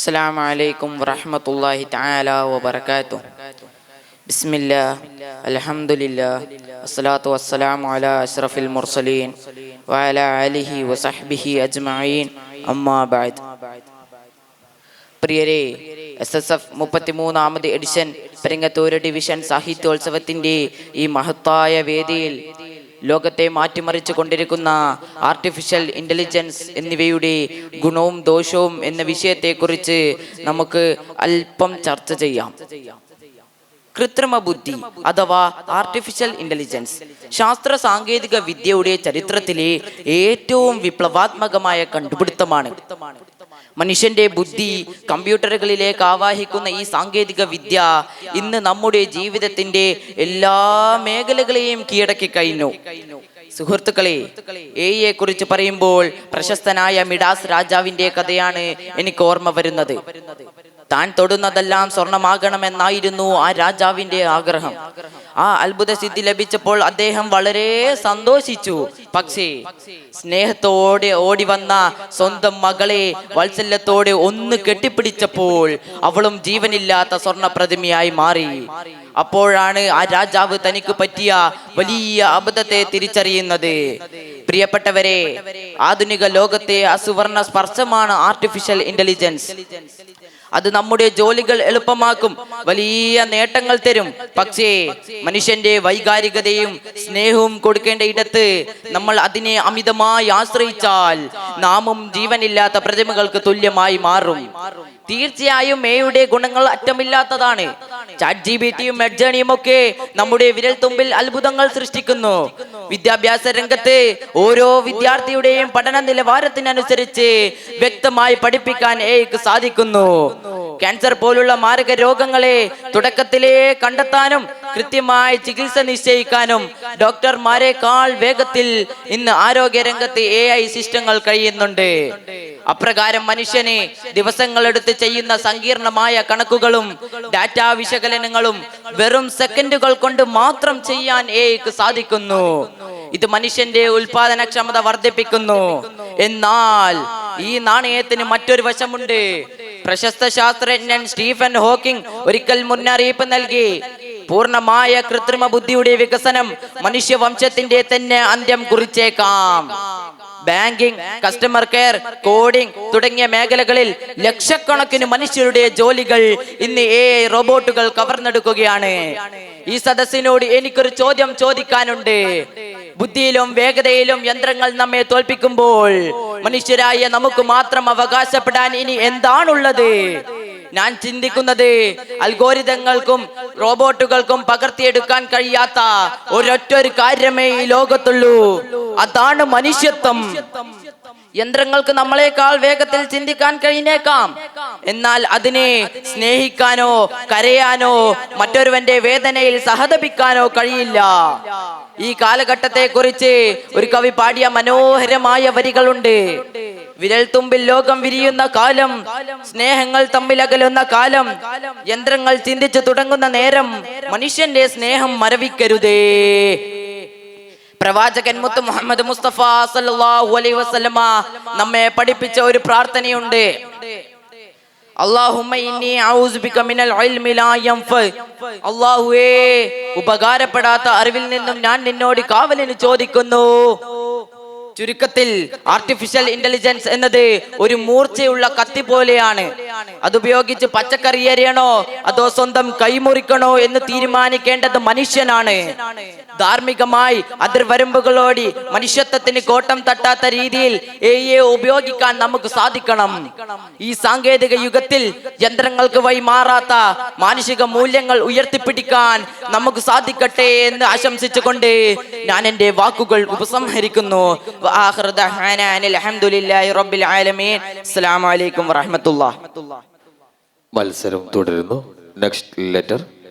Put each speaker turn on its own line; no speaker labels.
അസ്സലാമു അലൈക്കും വറഹ്മത്തുള്ളാഹി തആല വബറകാതുഹു. ബിസ്മില്ലാഹ് അൽഹംദുലില്ലാഹ് വസ്സലാത്തു വസ്സലാമു അലാ അഷ്റഫിൽ മുർസലീൻ വഅലാ ആലിഹി വസഹ്ബിഹി അജ്മഈൻ. അമ്മാ ബഅദ്. പ്രിയരെ, SSF 33ാമത് എഡിഷൻ പെരിങ്ങത്തൂർ ഡിവിഷൻ സാഹിത്യോത്സവത്തിന്റെ ഈ മഹത്തായ വേദിയിൽ ലോകത്തെ മാറ്റിമറിച്ചു കൊണ്ടിരിക്കുന്ന ആർട്ടിഫിഷ്യൽ ഇന്റലിജൻസ് എന്നിവയുടെ ഗുണവും ദോഷവും എന്ന വിഷയത്തെക്കുറിച്ച് നമുക്ക് അല്പം ചർച്ച ചെയ്യാം. കൃത്രിമ ബുദ്ധി അഥവാ ആർട്ടിഫിഷ്യൽ ഇന്റലിജൻസ് ശാസ്ത്ര സാങ്കേതിക വിദ്യയുടെ ചരിത്രത്തിലെ ഏറ്റവും വിപ്ലവാത്മകമായ കണ്ടുപിടുത്തമാണ്. മനുഷ്യന്റെ ബുദ്ധി കമ്പ്യൂട്ടറുകളിലേക്ക് ആവാഹിക്കുന്ന ഈ സാങ്കേതിക വിദ്യ ഇന്ന് നമ്മുടെ ജീവിതത്തിന്റെ എല്ലാ മേഖലകളെയും കീഴടക്കി കഴിഞ്ഞു. സുഹൃത്തുക്കളെ, എയെ കുറിച്ച് പറയുമ്പോൾ പ്രശസ്തനായ മിഡാസ് രാജാവിന്റെ കഥയാണ് എനിക്ക് ഓർമ്മ വരുന്നത്. താൻ തൊടുന്നതെല്ലാം സ്വർണമാകണമെന്നായിരുന്നു ആ രാജാവിന്റെ ആഗ്രഹം. ആ അത്ഭുത സിദ്ധി ലഭിച്ചപ്പോൾ അദ്ദേഹം വളരെ സന്തോഷിച്ചു. പക്ഷേ സ്നേഹത്തോടെ ഓടി വന്ന സ്വന്തം മകളെ വാത്സല്യത്തോടെ ഒന്ന് കെട്ടിപ്പിടിച്ചപ്പോൾ അവളും ജീവനില്ലാത്ത സ്വർണ പ്രതിമയായി മാറി. അപ്പോഴാണ് ആ രാജാവ് തനിക്ക് പറ്റിയ വലിയ അബദ്ധത്തെ തിരിച്ചറിയുന്നത്. പ്രിയപ്പെട്ടവരെ, ആധുനിക ലോകത്തെ അസുവർണ സ്പർശമാണ് ആർട്ടിഫിഷ്യൽ ഇന്റലിജൻസ്. അത് നമ്മുടെ ജോലികൾ എളുപ്പമാക്കും, വലിയ നേട്ടങ്ങൾ തരും. പക്ഷേ മനുഷ്യന്റെ വൈകാരികതയും സ്നേഹവും കൊടുക്കേണ്ട ഇടത്ത് നമ്മൾ അതിനെ അമിതമായി ആശ്രയിച്ചാൽ നാമും ജീവനില്ലാത്ത പ്രതിമകൾക്ക് തുല്യമായി മാറും. തീർച്ചയായും എയുടെ ഗുണങ്ങൾ അറ്റമില്ലാത്തതാണ്. ChatGPTയും മെഡ്ജേണിയും ഒക്കെ നമ്മുടെ വിരൽ തുമ്പിൽ അത്ഭുതങ്ങൾ സൃഷ്ടിക്കുന്നു. വിദ്യാഭ്യാസ രംഗത്ത് ഓരോ വിദ്യാർത്ഥിയുടെയും പഠന നിലവാരത്തിനനുസരിച്ച് വ്യക്തമായി പഠിപ്പിക്കാൻ എക്ക് സാധിക്കുന്നു. ക്യാൻസർ പോലുള്ള മാരക രോഗങ്ങളെ തുടക്കത്തിലേ കണ്ടെത്താനും കൃത്യമായി ചികിത്സ നിശ്ചയിക്കാനും ഡോക്ടർമാരെക്കാൾ വേഗത്തിൽ ഇന്ന് ആരോഗ്യ രംഗത്ത് AI സിസ്റ്റങ്ങൾ കഴിയുന്നുണ്ട്. അപ്രകാരം മനുഷ്യന് ദിവസങ്ങളെടുത്ത് ചെയ്യുന്ന സങ്കീർണമായ കണക്കുകളും ഡാറ്റാ വിശകലനങ്ങളും വെറും സെക്കൻഡുകൾ കൊണ്ട് മാത്രം ചെയ്യാൻ എക്ക് സാധിക്കുന്നു. ഇത് മനുഷ്യന്റെ ഉൽപാദനക്ഷമത വർദ്ധിപ്പിക്കുന്നു. എന്നാൽ ഈ നാണയത്തിന് മറ്റൊരു വശമുണ്ട്. പ്രശസ്ത ശാസ്ത്രജ്ഞൻ സ്റ്റീഫൻ ഹോക്കിംഗ് ഒരിക്കൽ മുന്നറിയിപ്പ് നൽകി. പൂർണ്ണമായ കൃത്രിമ ബുദ്ധിയുടെ വികസനം മനുഷ്യവംശത്തിന്റെ തന്നെ അന്ത്യം കുറിച്ചേക്കാം. ബാങ്കിംഗ്, കസ്റ്റമർ കെയർ, കോഡിംഗ് തുടങ്ങിയ മേഖലകളിൽ ലക്ഷക്കണക്കിന് മനുഷ്യരുടെ ജോലികൾ ഇന്ന് AI റോബോട്ടുകൾ കവർന്നെടുക്കുകയാണ്. ഈ സദസ്സിനോട് എനിക്കൊരു ചോദ്യം ചോദിക്കാനുണ്ട്. ബുദ്ധിയിലും വേഗതയിലും യന്ത്രങ്ങൾ നമ്മെ തോൽപ്പിക്കുമ്പോൾ മനുഷ്യരായ നമുക്ക് മാത്രം അവകാശപ്പെടാൻ ഇനി എന്താണുള്ളത്? ഞാൻ ചിന്തിക്കുന്നത് അൽഗോരിതങ്ങൾക്കും റോബോട്ടുകൾക്കും പകർത്തിയെടുക്കാൻ കഴിയാത്ത ഒരൊറ്റൊരു കാര്യമേ ഈ ലോകത്തുള്ളൂ. അതാണ് മനുഷ്യത്വം. യന്ത്രങ്ങൾക്ക് നമ്മളെക്കാൾ വേഗത്തിൽ ചിന്തിക്കാൻ കഴിഞ്ഞേക്കാം, എന്നാൽ അതിനെ സ്നേഹിക്കാനോ കരയാനോ മറ്റൊരുവന്റെ വേദനയിൽ സഹതപിക്കാനോ കഴിയില്ല. ഈ കാലഘട്ടത്തെ കുറിച്ച് ഒരു കവി പാടിയ മനോഹരമായ വരികളുണ്ട്. വിരൽ തുമ്പിൽ ലോകം വിരിയുന്ന കാലം, സ്നേഹങ്ങൾ തമ്മിലകലുന്ന കാലം, യന്ത്രങ്ങൾ ചിന്തിച്ചു തുടങ്ങുന്ന നേരം മനുഷ്യന്റെ സ്നേഹം മരവിക്കരുതേ. പ്രവാചകൻ മുത്ത് മുഹമ്മദ് മുസ്തഫ സല്ലല്ലാഹു അലൈഹി വസല്ലമ നമ്മെ പഠിപ്പിച്ച ഒരു പ്രാർത്ഥനയുണ്ട്. അല്ലാഹുമ്മ ഇന്നി അഊസു ബിക മിനൽ ഇൽമി ലാ യൻഫ. അല്ലാഹുവേ, ഉപകാരപ്പെടാത്ത അറിവിൽ നിന്നും ഞാൻ നിന്നോട് കാവലിന് ചോദിക്കുന്നു. ചുരുക്കത്തിൽ ആർട്ടിഫിഷ്യൽ ഇന്റലിജൻസ് എന്നത് ഒരു മൂർച്ചയുള്ള കത്തി പോലെയാണ്. അതുപയോഗിച്ച് പച്ചക്കറി എറിയണോ അതോ സ്വന്തം കൈമുറിക്കണോ എന്ന് തീരുമാനിക്കേണ്ടത് മനുഷ്യനാണ്. ധാർമ്മികമായി അതിർവരമ്പുകളോടി മനുഷ്യത്വത്തിന് കോട്ടം തട്ടാത്ത രീതിയിൽ AI ഉപയോഗിക്കാൻ നമുക്ക് സാധിക്കണം. ഈ സാങ്കേതിക യുഗത്തിൽ യന്ത്രങ്ങൾക്ക് വഴിമാറാത്ത മാനുഷിക മൂല്യങ്ങൾ ഉയർത്തിപ്പിടിക്കാൻ നമുക്ക് സാധിക്കട്ടെ എന്ന് ആശംസിച്ചുകൊണ്ട് ഞാൻ എൻ്റെ വാക്കുകൾ ഉപസംഹരിക്കുന്നു.
മത്സരം തുടരുന്നു. Next letter